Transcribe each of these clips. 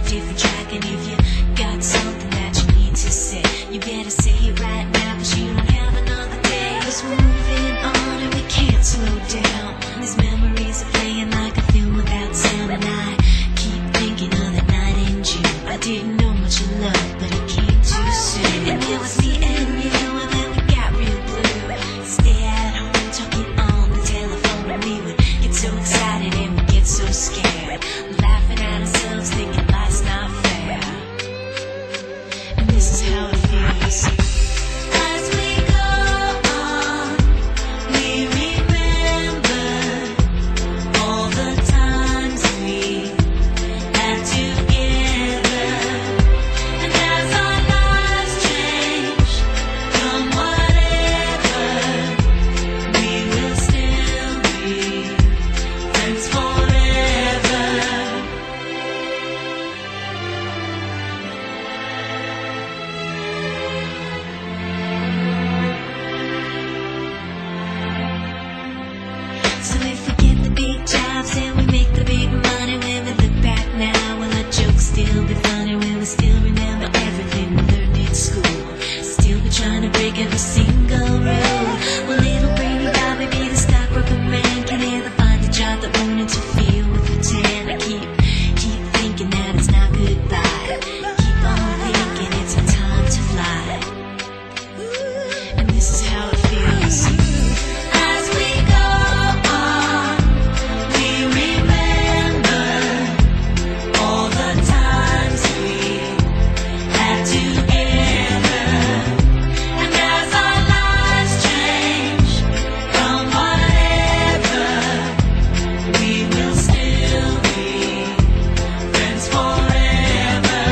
different track. And if you got something that you need to say, you better say it right now, 'cause you don't have another day. 'Cause we're moving on and we can't slow down. These memories are playing like a film without sound. And I keep thinking of that night in June. I didn't know much of love, but it came too soon. And it was me and you, and then we got real blue. Stay at home talking on the telephone, and we would get so excited and we'd get so scared, laughing at ourselves, thinking life's not fair. And this is how it feels. As we go on, we remember all the times we had together. And as our lives change from whatever, we will still be friends forever. So if we get the big jobs and we make the big money, when we look back now, will our jokes still be funny? Will we still remember everything we learned in school? Still be trying to break every single rule? Will little brainy Bobby be the stockbroker man? Can he ever find a job that won't interfere with the tan? I keep thinking that it's not goodbye. Keep on thinking it's our time to fly. And this is how it feels. As we go on, we remember all the times we had together. And as our lives change from whatever, we will still be friends forever.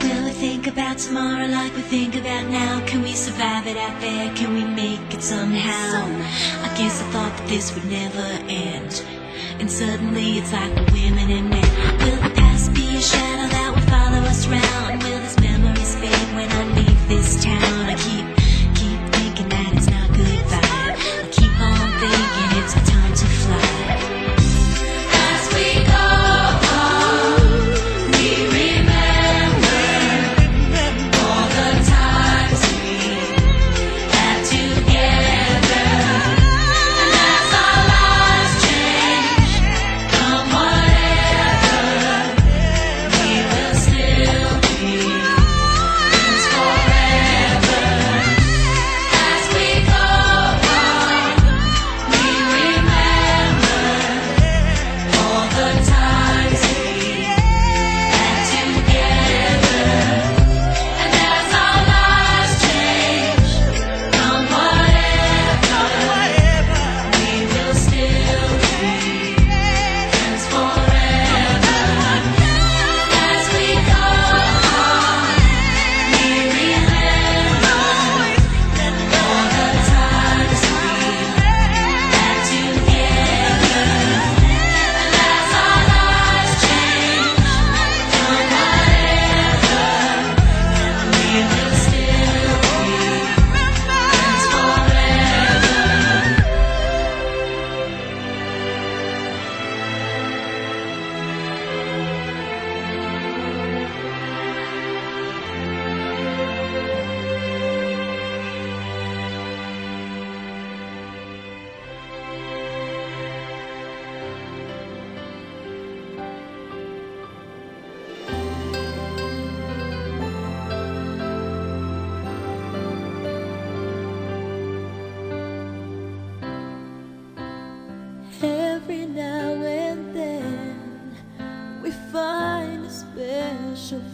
Will we think about tomorrow like we think about now? Can we survive it out there? Can we make it somehow? I guess I thought that this would never end, and suddenly it's like we're women and men. Will the past be a shadow that will follow us round? Will these memories fade when I leave this town? I keep thinking that it's not goodbye. I keep on thinking it's our time to fly. As we go on, we remember all the times we had together. And as our lives change from whatever, we will still be friends forever.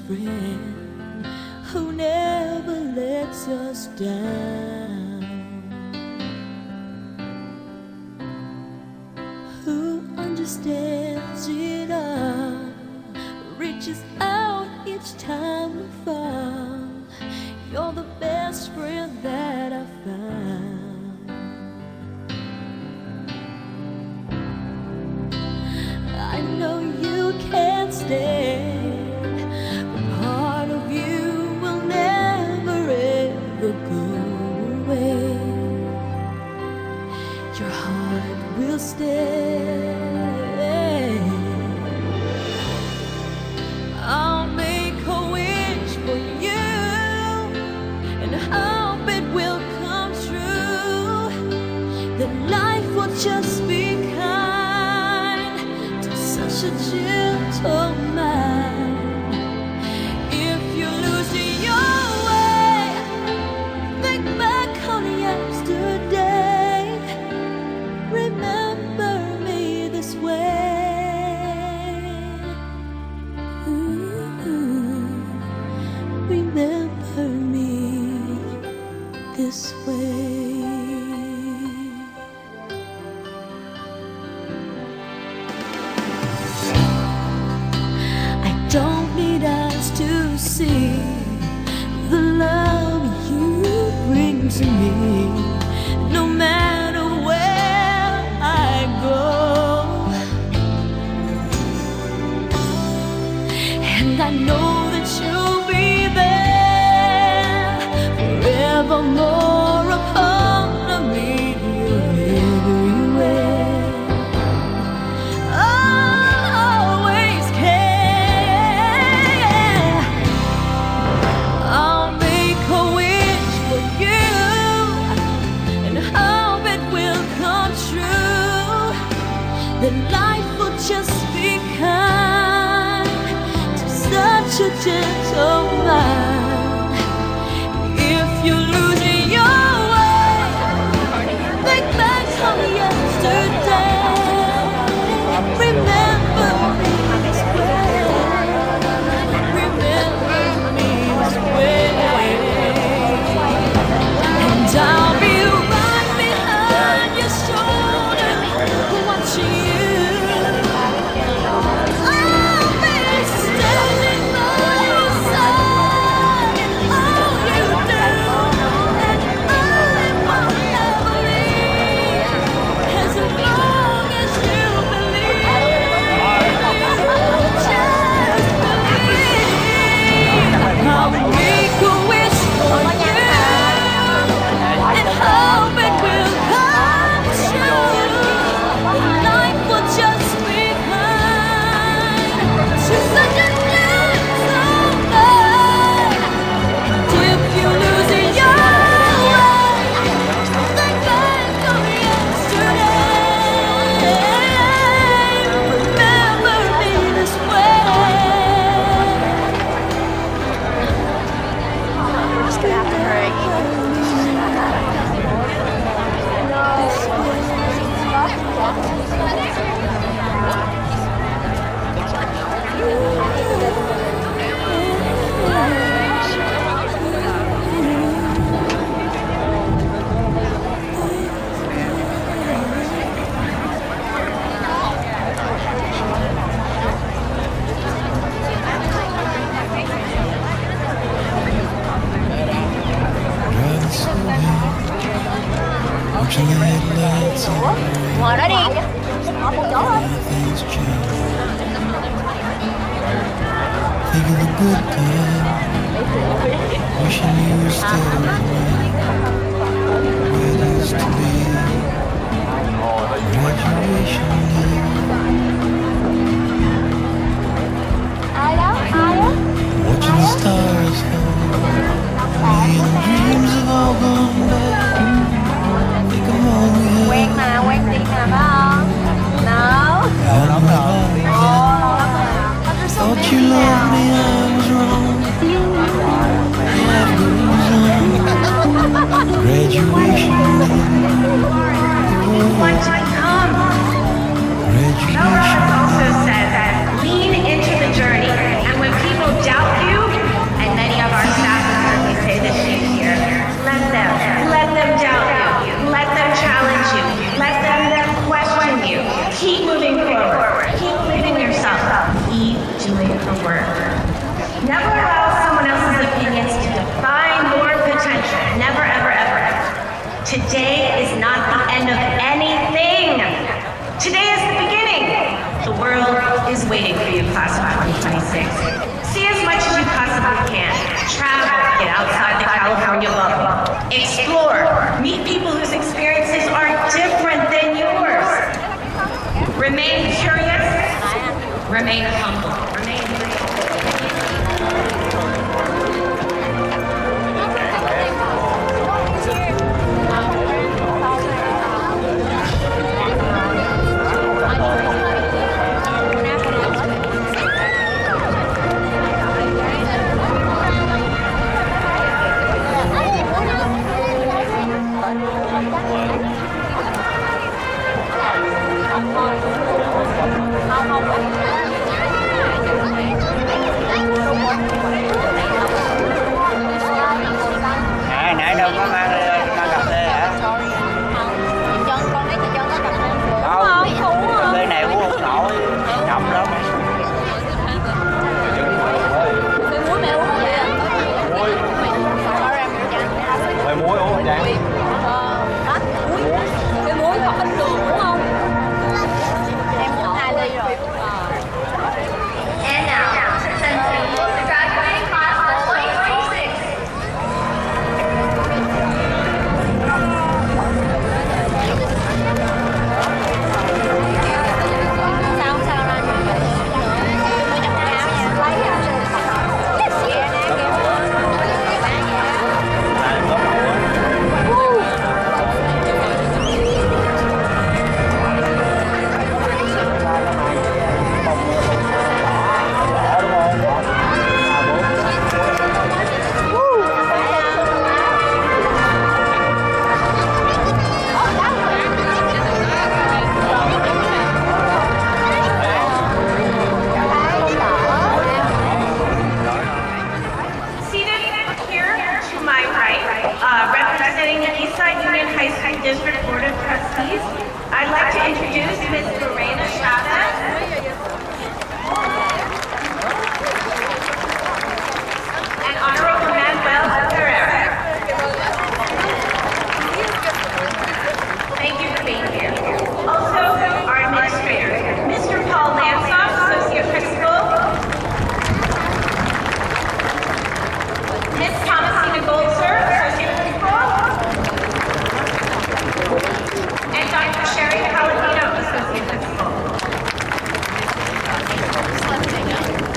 friend who never lets us down, who understands it all, reaches out each time we fall. You're the best friend that I found. I know you can't stand, but part of you will never ever go away. Your heart will stay. I'll make a wish for you and hope it will come true, that life will just be kind to such a gentle mind. If you lose your way, think back on yesterday. Remember me this way. Remember me this way. I don't need eyes to see the love you bring to me, no matter where I go. And I know that you'll be there forevermore, a part of me. You're everywhere. I'll always care. I'll make a wish for you and hope it will come true, that life will just be kind to such a gentle mind. If you lose your way, think back on yesterday. Remember me this way. Remember me this way. And I'll be right behind your shoulder, watching you. I'll be standing by your side in all you do, and I won't ever leave as long as you believe. Just believe. I'll make a wish for you and hope it will come true. Life will just be kind to such a gentle mind. If you lose your way, think back on yesterday. Remember me this way. We're just gonna have to hurry. Watching the headlights and Ngồi đó đi. Ngồi một chỗ thôi. things change. Think of the good time, wishing you were still around, where it used to be. Graduation day, Ai đó? Ai đó? watching the stars fall, me and dreams have all gone back. Think of all we Quen had. mà, quen đi mà phải không? No. And my life then. Thought you loved me, I was wrong. Life goes on. Explore. Meet people whose experiences are different than yours. Remain curious. Remain humble. Remain nãy đâu có mang cà phê hả? Không, cà phê này uống không nổi, ngậm lắm. Mày muối uống không vậy? Cái muối hoặc ít đường đúng không? Em uống 2 ly rồi. And now, presenting the graduating class of 2026. Sao ra mới nhập áo nha. Lấy Seated here to my right, representing the Eastside Union High School District Board of Trustees, I'd like to introduce Ms. Lorena Chavez. And Honorable Manuel Herrera. Thank you for being here. Also, our administrators, Mr. Paul Lansoff, Associate Principal, Ms. Thomasina Goldser, Associate Principal, and Dr. Sherry Palladino, Associate Principal.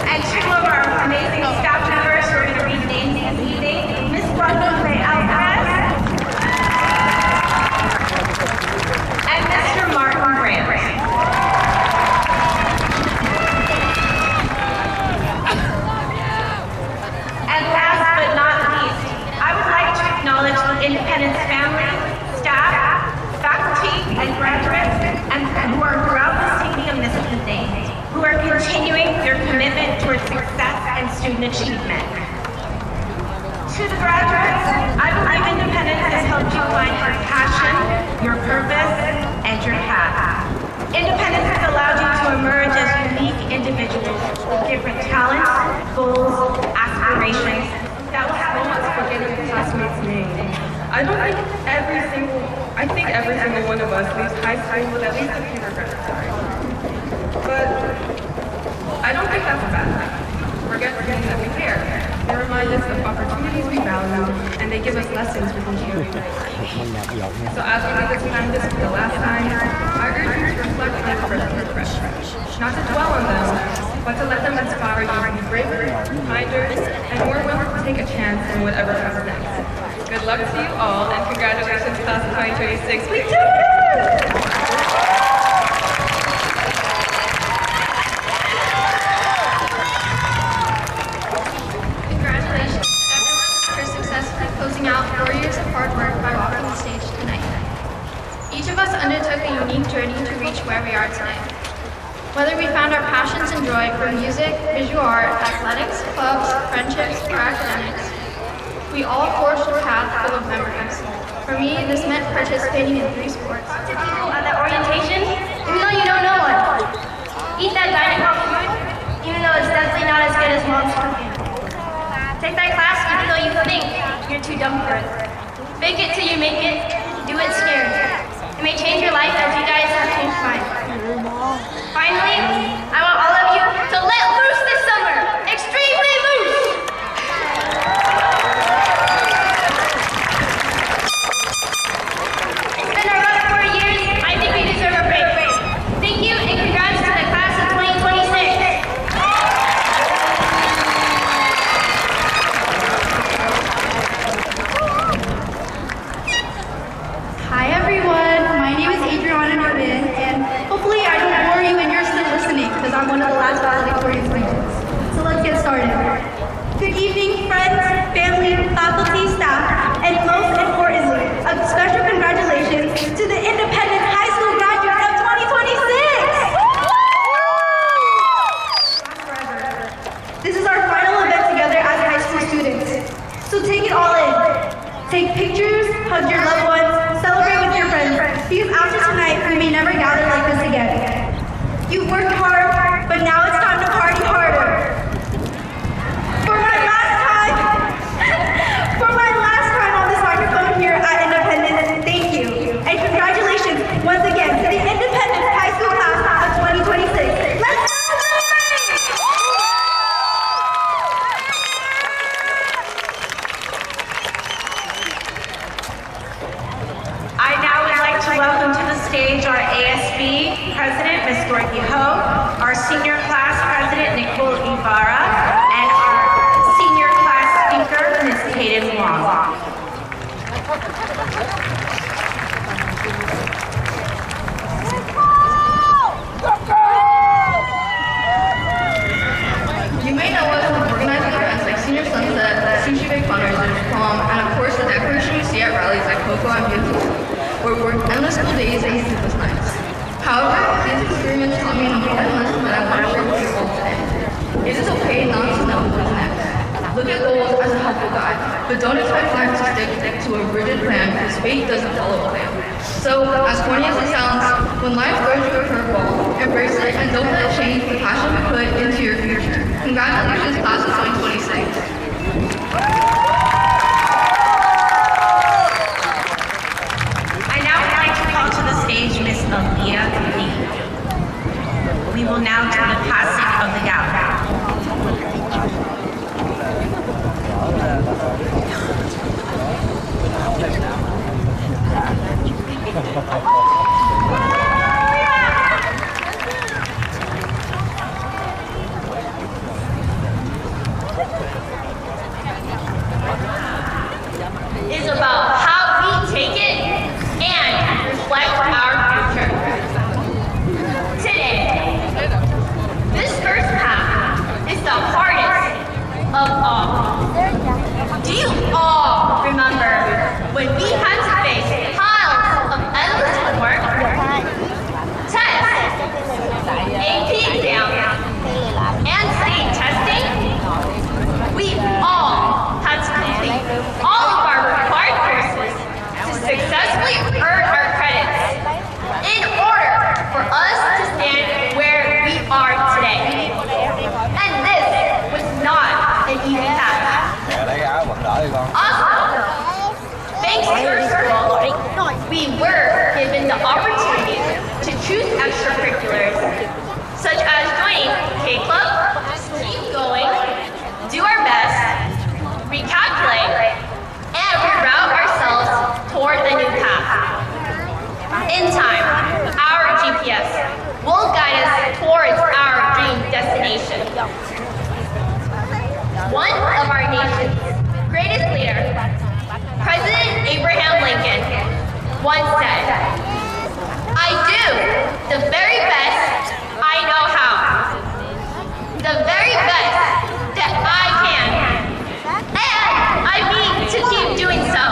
And two of our amazing staff members who are going to read names this evening, Ms. Guadalupe Alvarez and Mr. Martin Grant. And last but not least, I would like to acknowledge the Independence family, staff, faculty, and graduates and who are throughout the stadium this evening, who are continuing their commitment towards success and student achievement. To the graduates, I believe Independence has helped you find your passion, your purpose, and your path. Independence has allowed you to emerge as unique individuals with different talents, goals, aspirations. That was so much for getting a classmate's name. I think every single one of us leaves high school with at least a kindergarten degree. But I don't think that's a bad thing. Forget that we care. They remind us of opportunities we value, and they give us lessons we can carry. So as we leave this time, this is the last time, I urge you to reflect on your first impressions. Not to dwell on them, but to let them inspire you to be braver, kinder, and more willing to take a chance in whatever comes next. Good luck to you all, and congratulations, class of 2026. We did it! Congratulations, everyone, for successfully closing out 4 years of hard work by walking the stage tonight. Each of us undertook a unique journey to reach where we are today. Whether we found our passions and joy from music, visual art, athletics, clubs, friendships, or academics, we all forged a path full of memories. For me, this meant participating in 3 sports. To people at the orientation, even though you don't know one, eat that dining hall food, even though it's definitely not as good as mom's cooking. Take that class even though you think you're too dumb for it. Fake it till you make it, do it scared. It may change your life as you guys have changed mine. Finally, I want all of you to let loose this summer! Extremely loose! So take it all in. Take pictures, hug your loved ones, celebrate with your friends, because after tonight, we may never gather like this again. You've worked hard, but now it's time to party harder. For my last time on this microphone here at Independence, thank you. And congratulations once again to the Independence High School class of 2026. Let's celebrate! I now would like to welcome to the stage our ASB President, Ms. Dorothy Ho, our Senior Class President, Nicole Ibarra, and our Senior Class Speaker, Ms. Kaden Wong. You may know us from organizing events like Senior Sunset, Sushi Bake Fundraisers, Prom, and of course the decoration you see at rallies like Cocoa and Beautiful, where we work endless school days and sleepless nights. However, these experiences taught me an important lesson that I want to share with you all today. It is okay not to know what's next. Look at goals as a helpful guide, but don't expect life to stick to a rigid plan because fate doesn't follow a plan. So, as corny as it sounds, when life throws you a curveball, embrace it and don't let it change the passion you put into your future. Congratulations, class of 2026. I now would like to call to the stage Ms. Aaliyah Lee. We will now do the passing of the gavel. Is about how we take it and reflect our future. Today, this first half is the hardest of all. Do you all remember when we had to face piles of endless homework, tests, AP exams, and state testing? We all had to complete all of our required courses to successfully earn our credits in order for us to stand where we are today. And this was not an easy task. Also, thanks to our school, we were given the opportunity to choose extracurriculars, such as joining K Club, keep going, do our best, recalculate, and reroute ourselves toward the new path. In time, our GPS will guide us towards our dream destination. One of our nation's greatest leaders, President Abraham Lincoln, once said, "I do the very best I know how. The very best that I can. And I mean to keep doing so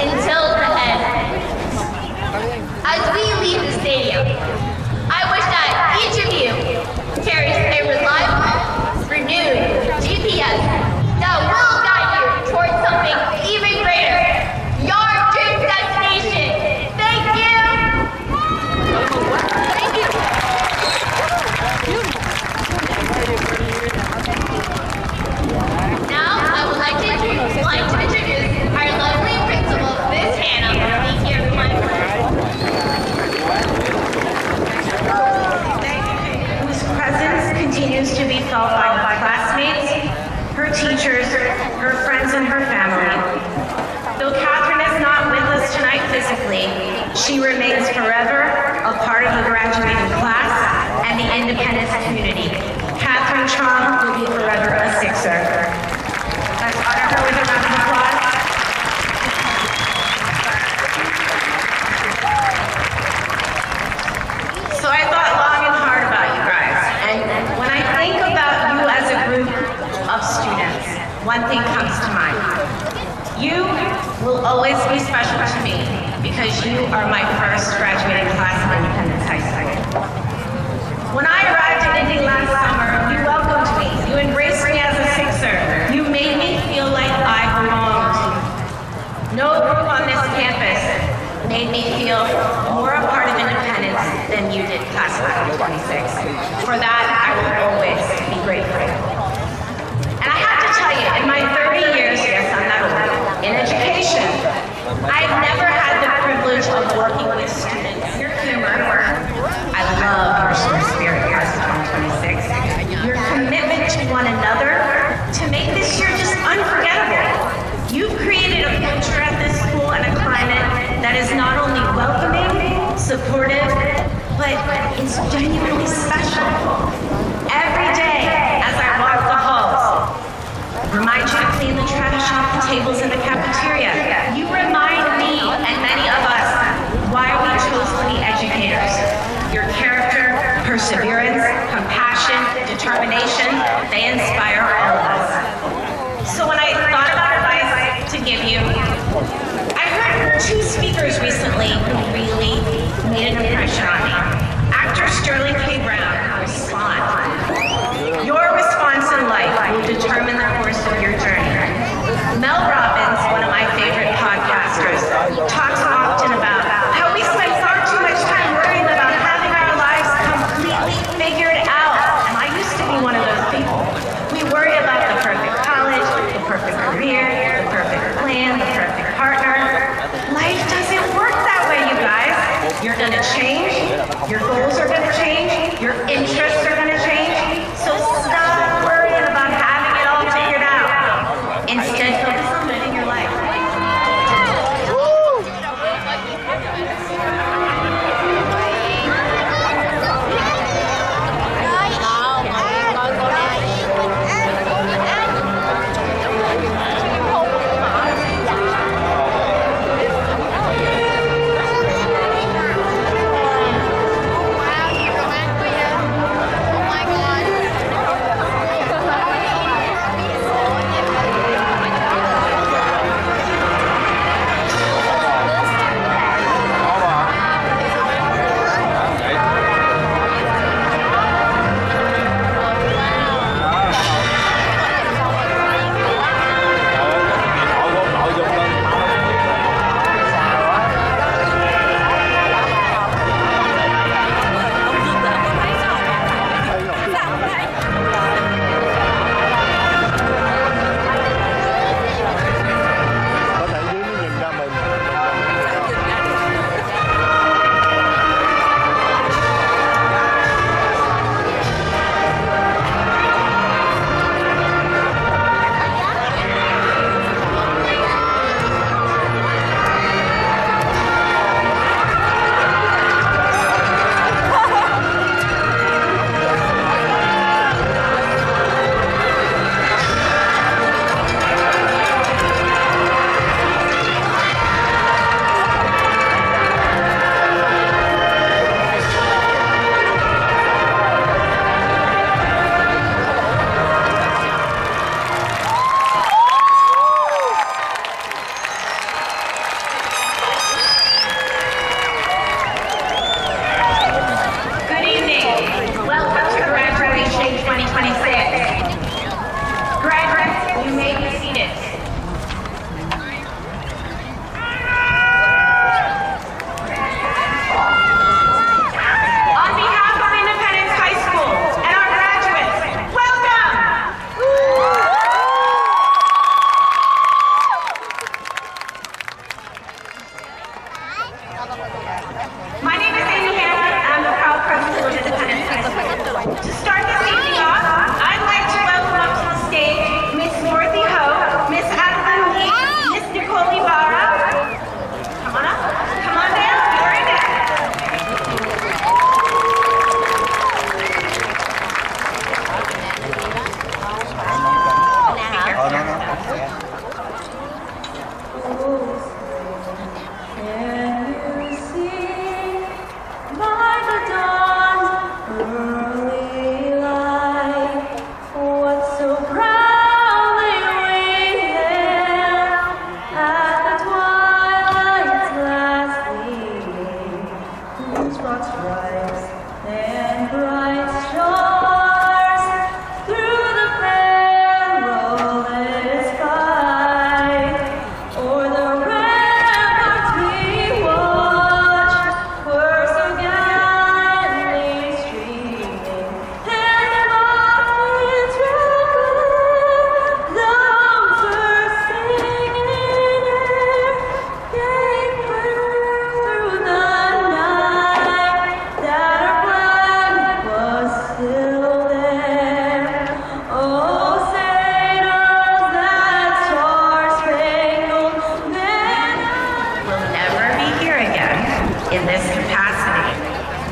until the end." As we leave the stadium, I wish that each of you carries a reliable, renewed GPS that will guide you towards something even greater, your dream destination. Thank you. Thank you. Now, I would like to introduce our lovely principal, Miss Hannah. Thank you, everyone. Whose presence continues to be felt by her classmates, her teachers, her friends, and her family. Though Catherine is not with us tonight physically, she remains forever a part of the graduating class and the Independence community. Catherine Chong will be forever a Sixer. Let's honor her with a round of applause. So I thought long and hard about you guys, and when I think about you as a group of students, one thing comes to mind. You will always be special to me because you are my first graduating class of Independence High School. When I arrived in Indy last summer, you welcomed me. You embraced me as a Sixer. You made me feel like I belonged. made me feel more a part of Independence than you did, class of 26. For that, I will always be grateful. And I have to tell you, in my 30 years, yes, I'm not old, in education, I've never had the privilege of working with students. Your humor, I love your school spirit, class of 2026. Your commitment to one another to make this year just unforgettable. You've created a culture at this school and a climate that is not only welcoming, supportive, but it's genuinely special. Every day as I walk the halls, remind you to clean the trash off the tables in the cafeteria. You remind me and many of us why we chose to be educators. Your character, perseverance, compassion, determination, they inspire all of us. So when I thought about advice to give you, I heard two speakers recently who really made an impression on me. Actor Sterling K. Brown, respond. Your response in life will determine the course of your journey. Mel Robbins, one of my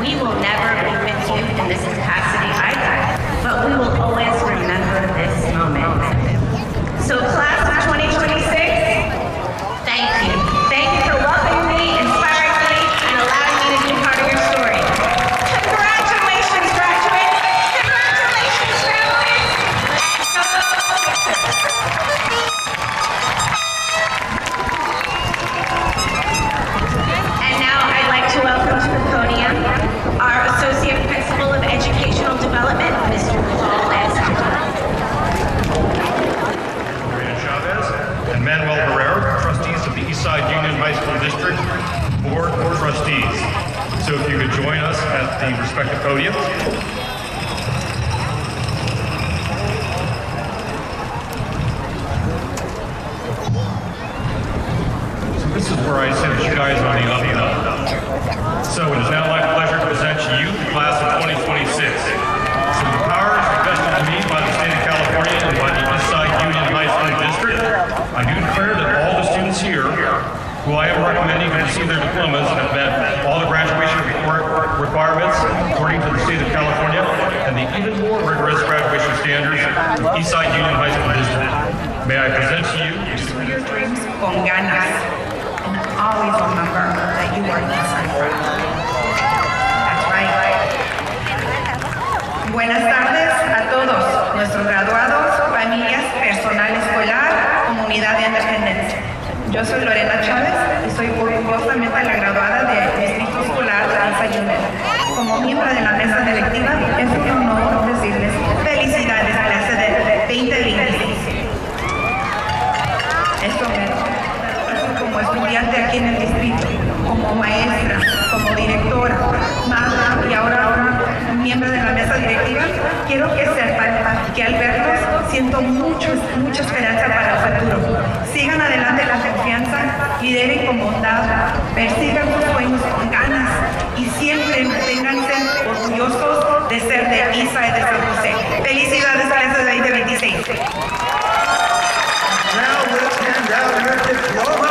We will never be with you in this capacity either, but we will always remember this moment. So class of 2026, thank you. Thank you for welcoming me, inspiring me, and allowing me to be part of your story. Congratulations, graduates! Congratulations, families! And now I'd like to welcome to the podium our Associate Principal of Educational Development, Mr. Paul S. And Manuel Herrera, trustees of the Eastside Union High School District Board of Trustees. So if you could join us at the respective podiums. So this is where I said you guys are the up and up. So it is now my pleasure to present to you the class of 2026. So the powers vested to me by the state of California and by the Eastside Union High School District, I do declare that all the students here who I am recommending to receive their diplomas have met all the graduation requirements according to the state of California and the even more rigorous graduation standards of Eastside Union High School District. May I present to you Pursue your dreams con ganas, and always remember that you are Eastside proud. That's right. Buenas tardes a todos nuestros graduados, familias, personal escolar, comunidad de Independencia. Yo soy Lorena Chávez y soy orgullosamente la graduada del Distrito Escolar de Eastside Union. Como miembro de la mesa directiva, es un honor decirles felicidades clase de 2026. Esto me como estudiante aquí en el distrito, como maestra, como directora, madre y ahora miembro de la mesa directiva, quiero que sepan que al verlos siento mucha esperanza para el futuro. Sigan adelante la confianza, lideren con bondad, persigan sus sueños con ganas y siempre manténganse orgullosos de ser de Eastside de San José. Felicidades clase de 2026. Now let's hand out your diplomas.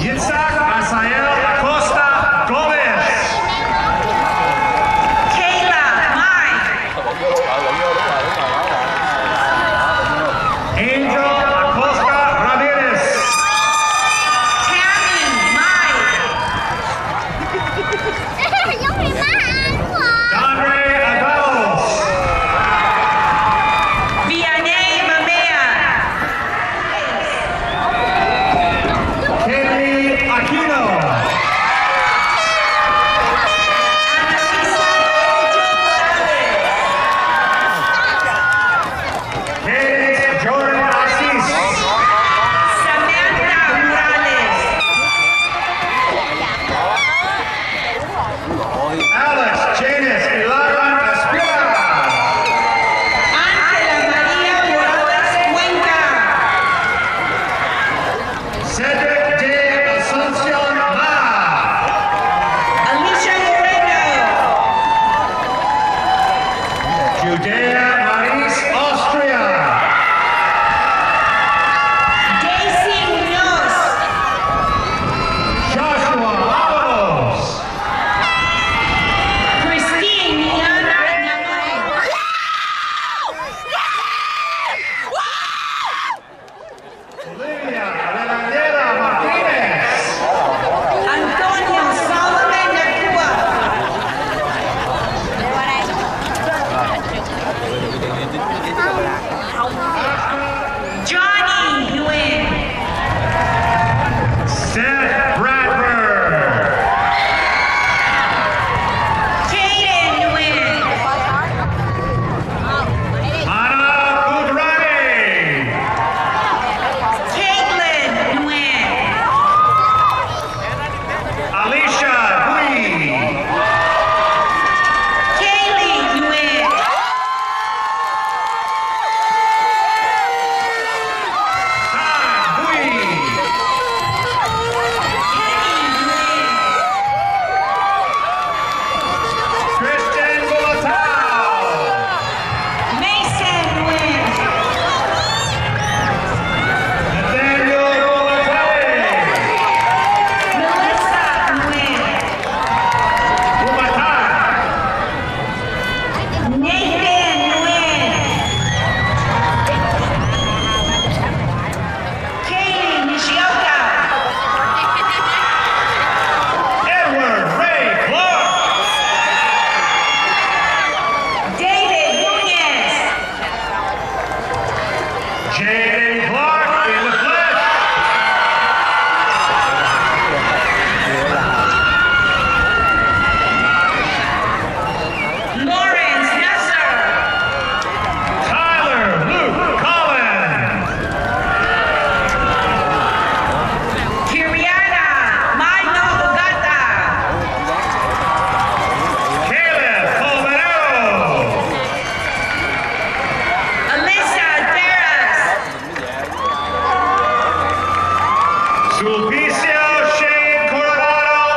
Yitzhak Asael Acosta Gomez. Olivia Renanera Martinez. Antonio Solomon Nakua. Johnny Nguyen. Seth Bradford. Caden Nguyen. Ana Kudrani. Caitlin Nguyen. Alicia Bui. Kaylee Nguyen. Han Bui. Kristen Bulatao. Mason Nguyen. Nathaniel Bulatay. Melissa Nguyen. Bumatay. Nathan Nguyen. Kaylee Nishioka. Edward Ray Clark. David Nunez. Jaden Clark in the flesh. Lawrence Nasser. Tyler Luke Collins. Kiriana Milo Ogata. Caleb Colmenero. Alyssa Deras. Sulpicio Shane Coronado.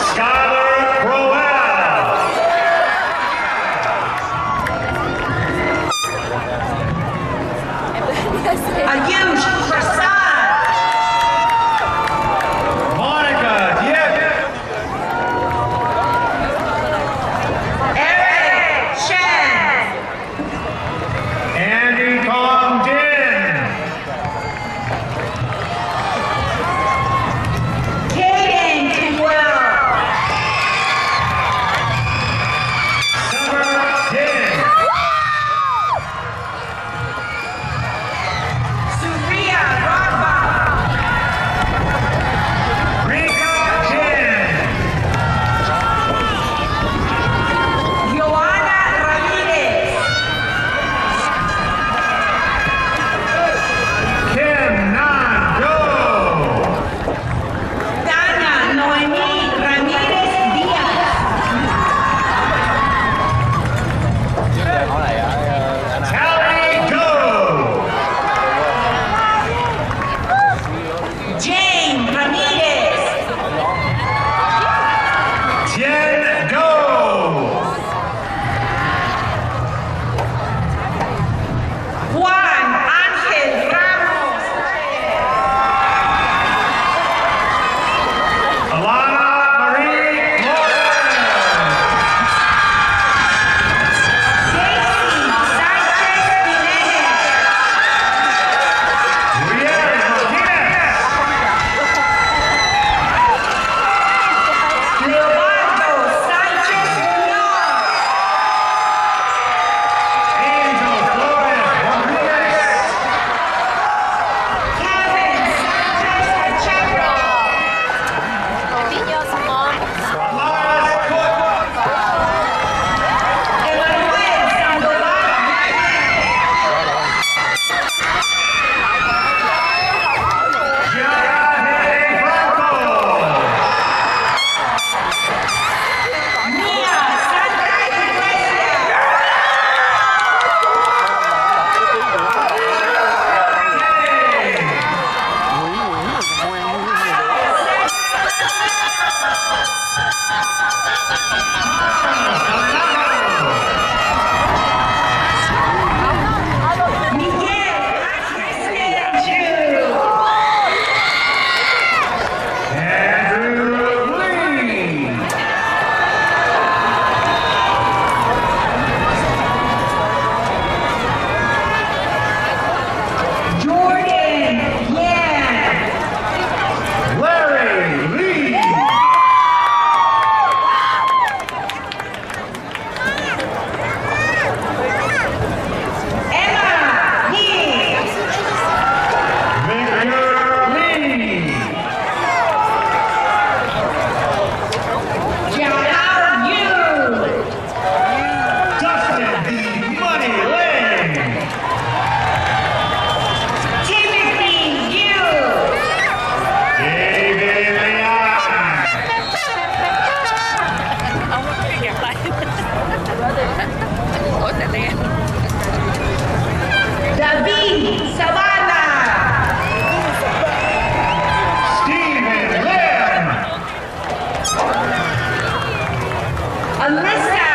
Skylar Crowell. Ayush Prasad. Monica Diep. Eric Chen. David Savannah. Stephen Lim. Alyssa